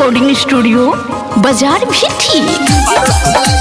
Recording studio बाजार भी थी।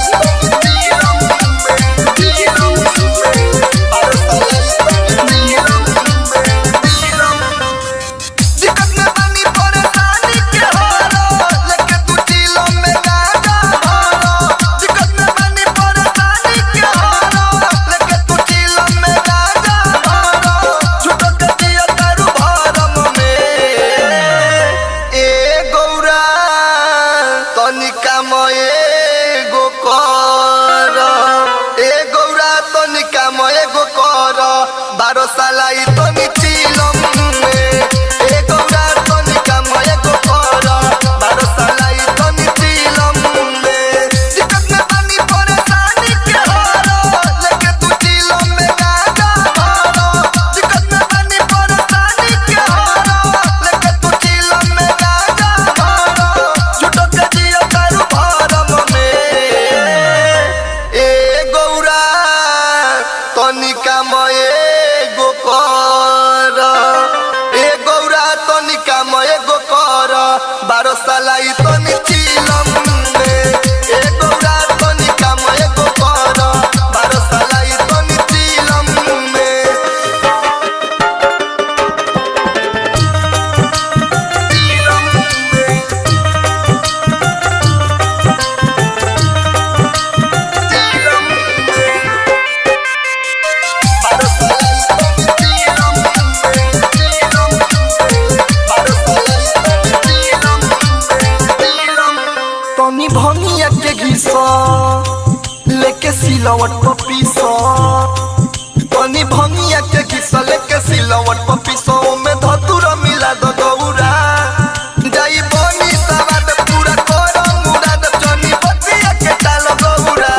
भंगिया के घिसा लेके सिलवट पर पीसा, तनी भंगिया के घिसा लेके सिलवट पर पीसा, में धतूरा मिला दो गौरा जाई बनी सवाद पूरा करो मुराद, चनी बतिया के डाल गौरा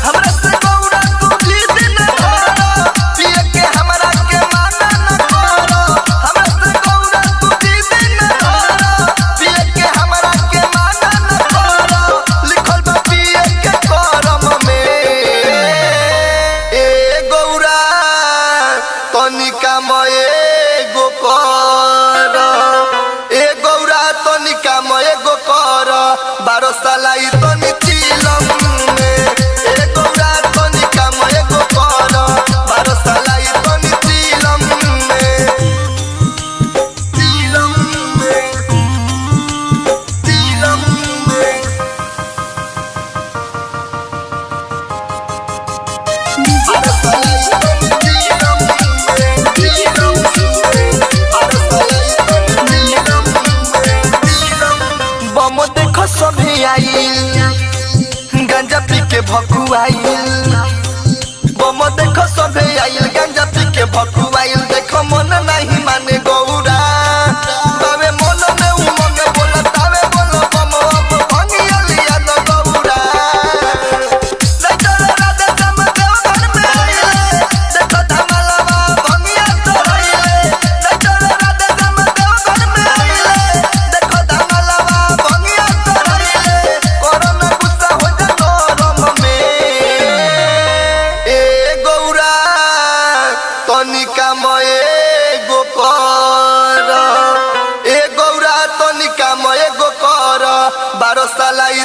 हमरा से गौरा तू जिद न करो, पिए के हमरा के माना न करो, हमरा से गौरा तू जिद न करो, पिए के हमरा के माना न करो, लिखल बा पिए के करम में ए गौरा तनिका मए गो कर, ए गौरा तनिका मए गो कर, 12 सालाई तनी चिलम में, ए गौरा तनिका मए गो कर, 12 सालाई तनी चिलम में, चिलम में, चिलम में। बम देख सभी आइल गांजा पी के भकुआइल, बम देख सभी आइल गांजा पी के भकुआइल, देख मन नहीं माने गौरा बावे मन में उमंग बोला तावे बोलो बम अब भंगिया लिया न गौरा लइटर राधे जम देवघर में आइले, देखो धमालवा भंगिया तो आइले, लइटर राधे जम देवघर में आइले, देखो धमालवा भंगिया तो आइले, कोरोना गुस्सा हो जा गरम में ए गौरा तनिका मए गो कर, ए गौरा तनिका मए गो कर, 12 सालाई